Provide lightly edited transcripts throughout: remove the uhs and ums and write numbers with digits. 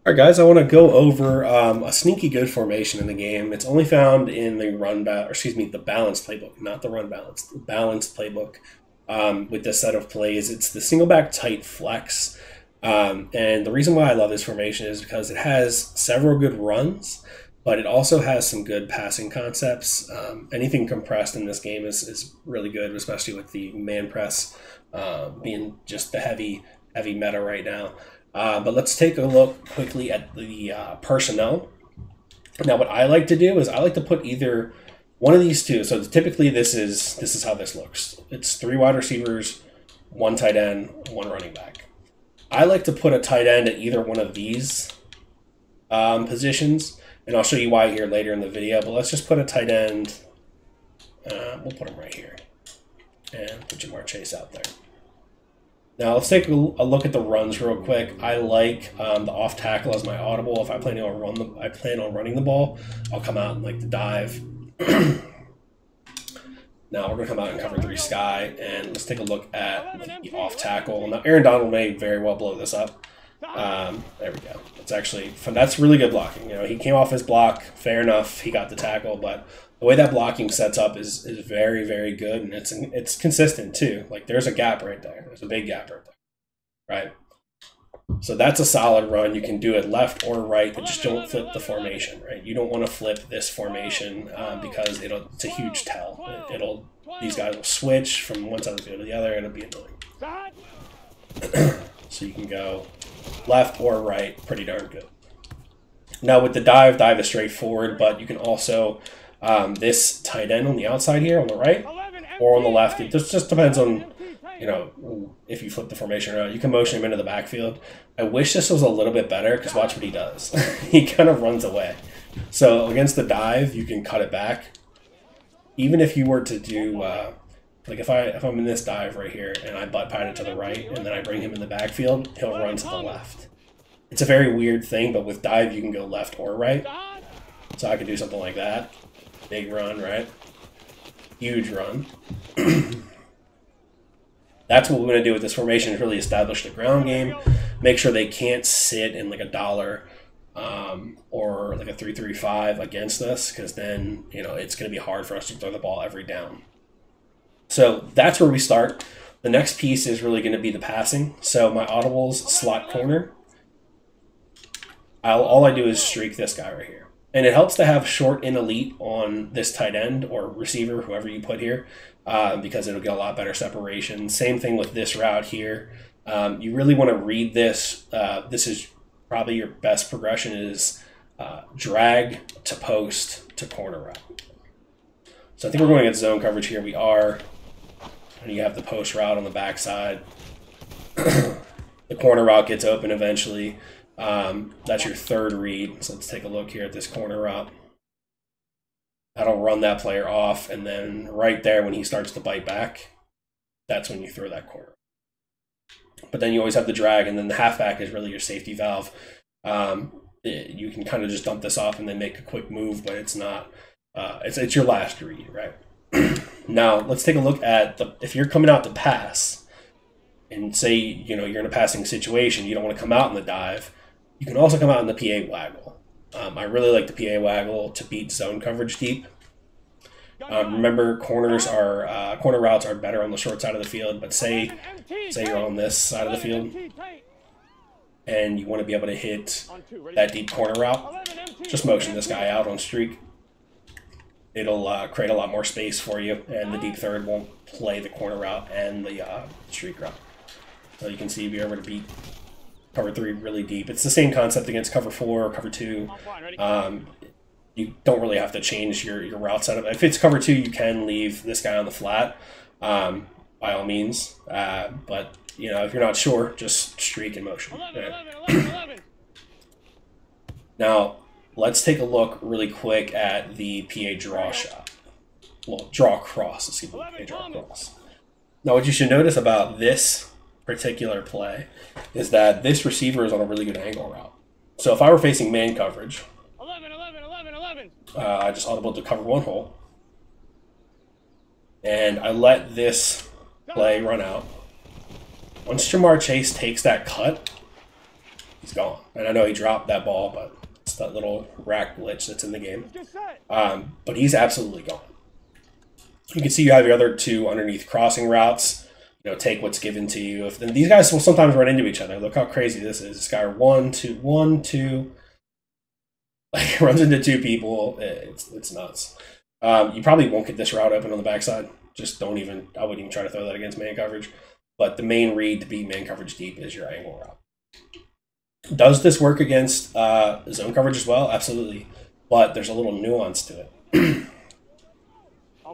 All right, guys, I want to go over a sneaky good formation in the game. It's only found in the the balanced playbook, not the run balanced, the balanced playbook. With this set of plays, it's the single back tight flex. And the reason why I love this formation is because it has several good runs, but it also has some good passing concepts. Anything compressed in this game is really good, especially with the man press being just the heavy meta right now. But let's take a look quickly at the personnel. Now, what I like to do is I like to put either one of these two. So typically, this is how this looks. It's three wide receivers, one tight end, one running back. I like to put a tight end at either one of these positions, and I'll show you why here later in the video. But let's just put a tight end. We'll put him right here, and put Ja'Marr Chase out there. Now let's take a look at the runs real quick. I like the off tackle as my audible. If I plan on running the ball, I'll come out and like the dive. Now we're gonna come out and cover three sky, and let's take a look at the off tackle. Now Aaron Donald may very well blow this up. There we go. It's actually fun. That's really good blocking. You know, he came off his block. Fair enough. He got the tackle, but the way that blocking sets up is very, very good, and it's consistent too. Like there's a gap right there. There's a big gap right there, right? So that's a solid run. You can do it left or right, but just don't flip the formation, right? You don't want to flip this formation because it's a huge tell. These guys will switch from one side of the field to the other, and it'll be annoying. So you can go left or right, pretty darn good. Now with the dive is straightforward, but you can also this tight end on the outside here on the right or on the left. It just depends on, you know, if you flip the formation around. You can motion him into the backfield. I wish this was a little bit better because watch what he does. He kind of runs away. So against the dive, you can cut it back. Even if you were to do, like if I'm in this dive right here and I butt pat it to the right and then I bring him in the backfield, he'll run to the left. It's a very weird thing, but with dive, you can go left or right. So I could do something like that. Big run, right? Huge run. That's what we're going to do with this formation, is really establish the ground game, make sure they can't sit in like a dollar or like a 3-3-5 against us, because then, you know, it's going to be hard for us to throw the ball every down. So that's where we start. The next piece is really going to be the passing. So my audibles slot corner. All I do is streak this guy right here. And it helps to have short and elite on this tight end or receiver, whoever you put here, because it'll get a lot better separation. Same thing with this route here. You really want to read this. This is probably your best progression is drag to post to corner route. So I think we're going against zone coverage here. We are. And you have the post route on the backside. The corner route gets open eventually. That's your third read. So let's take a look here at this corner route. That'll run that player off, and then right there when he starts to bite back, that's when you throw that corner. But then you always have the drag, and then the halfback is really your safety valve. You can kind of just dump this off and then make a quick move, but it's not. It's your last read, right? Now let's take a look at if you're coming out to pass, and say you're in a passing situation, you don't want to come out in the dive. You can also come out in the PA waggle. I really like the PA waggle to beat zone coverage deep. Remember, corner routes are better on the short side of the field, but say you're on this side of the field and you want to be able to hit that deep corner route, just motion this guy out on streak. It'll create a lot more space for you, and the deep third won't play the corner route and the streak route. So you can see if you're able to beat cover 3 really deep. It's the same concept against cover 4 or cover 2. You don't really have to change your route setup. If it's cover 2, you can leave this guy on the flat, by all means. But if you're not sure, just streak and motion. 11. Now, let's take a look really quick at the PA draw shot. Well, draw cross. Excuse me, PA draw cross. Now, what you should notice about this particular play is that this receiver is on a really good angle route. So if I were facing man coverage, 11. I just audible to cover one hole, and I let this play run out. Once Ja'Marr Chase takes that cut, he's gone. And I know he dropped that ball, but it's that little rack glitch that's in the game. But he's absolutely gone. You can see you have your other two underneath crossing routes. You know, take what's given to you. Then these guys will sometimes run into each other. Look how crazy this is. This guy 1, 2, 1, 2. Like runs into two people. It's nuts. You probably won't get this route open on the backside. Just don't even. I wouldn't even try to throw that against man coverage. But the main read to beat man coverage deep is your angle route. Does this work against zone coverage as well? Absolutely. But there's a little nuance to it.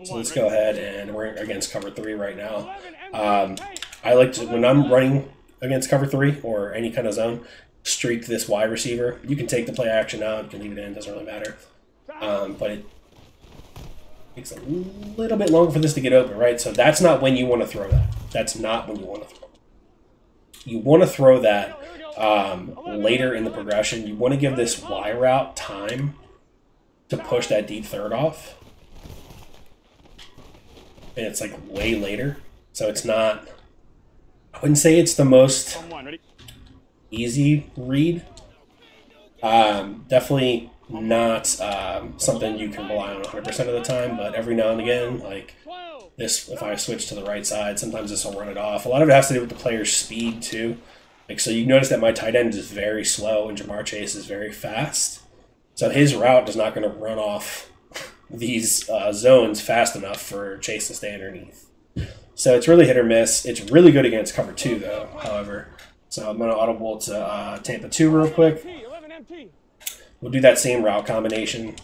So let's go ahead, and we're against cover 3 right now. I like to, when I'm running against cover 3 or any kind of zone, streak this wide receiver. You can take the play action out, you can leave it in, doesn't really matter. But it takes a little bit longer for this to get open, right? So that's not when you want to throw that. That's not when you want to throw it. You want to throw that later in the progression. You want to give this Y route time to push that deep third off. And it's like way later. So it's not, I wouldn't say it's the most easy read. Definitely not something you can rely on 100% of the time, but every now and again, like this, if I switch to the right side, sometimes this will run it off. A lot of it has to do with the player's speed too. Like, so you notice that my tight end is very slow and Ja'Marr Chase is very fast. So his route is not going to run off these zones fast enough for Chase to stay underneath. So it's really hit or miss. It's really good against cover 2 though, however. So I'm going to audible to Tampa 2 real quick. We'll do that same route combination.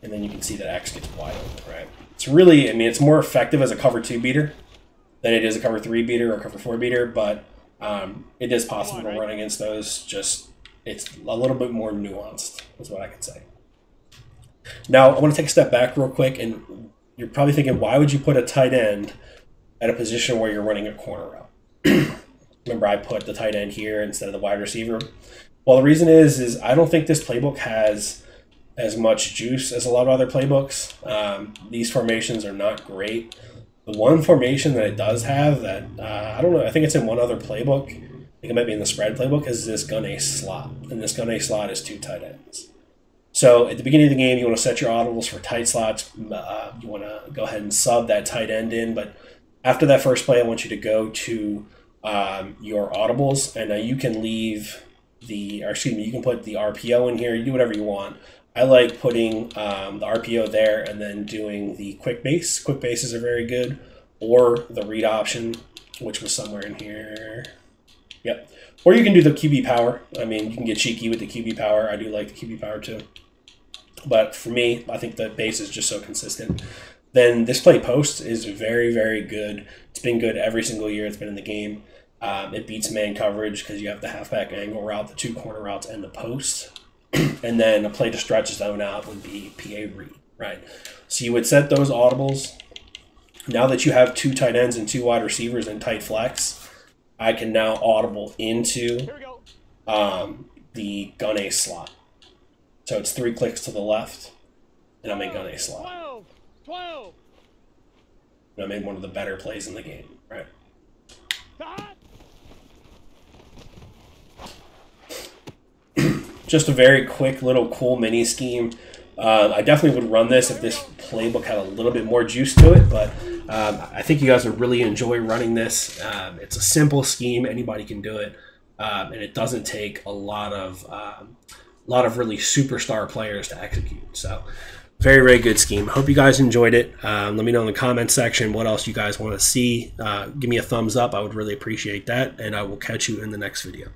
And then you can see that X gets wide open, right? It's really, I mean, it's more effective as a cover 2 beater than it is a cover 3 beater or cover 4 beater, but it is possible to run against those. Just, it's a little bit more nuanced, is what I can say. Now, I want to take a step back real quick, and you're probably thinking, why would you put a tight end at a position where you're running a corner route? Remember, I put the tight end here instead of the wide receiver. Well, the reason is I don't think this playbook has as much juice as a lot of other playbooks. These formations are not great. The one formation that it does have that, I don't know, I think it's in one other playbook, I think it might be in the spread playbook, is this gun ace slot. And this gun ace slot is 2 tight ends. So at the beginning of the game, you want to set your audibles for tight slots. You want to go ahead and sub that tight end in. But after that first play, I want you to go to your audibles, and you can leave the, or excuse me, you can put the RPO in here. You do whatever you want. I like putting the RPO there and then doing the quick base. Quick bases are very good, or the read option, which was somewhere in here. Yep. Or you can do the QB power. I mean, you can get cheeky with the QB power. I do like the QB power too. But for me, I think the base is just so consistent. Then this play post is very, very good. It's been good every single year it's been in the game. It beats man coverage because you have the halfback angle route, the 2 corner routes, and the post. And then a play to stretch zone out would be PA read, right? So you would set those audibles. Now that you have 2 tight ends and 2 wide receivers and tight flex, I can now audible into the gun ace slot. So it's 3 clicks to the left, and I'm in gun ace slot. 12. And I made one of the better plays in the game, right? Just a very quick little cool mini scheme. I definitely would run this if this playbook had a little bit more juice to it, but I think you guys would really enjoy running this. It's a simple scheme. Anybody can do it, and it doesn't take a lot of really superstar players to execute. So very, very good scheme. Hope you guys enjoyed it. Let me know in the comments section what else you guys want to see. Give me a thumbs up. I would really appreciate that, and I will catch you in the next video.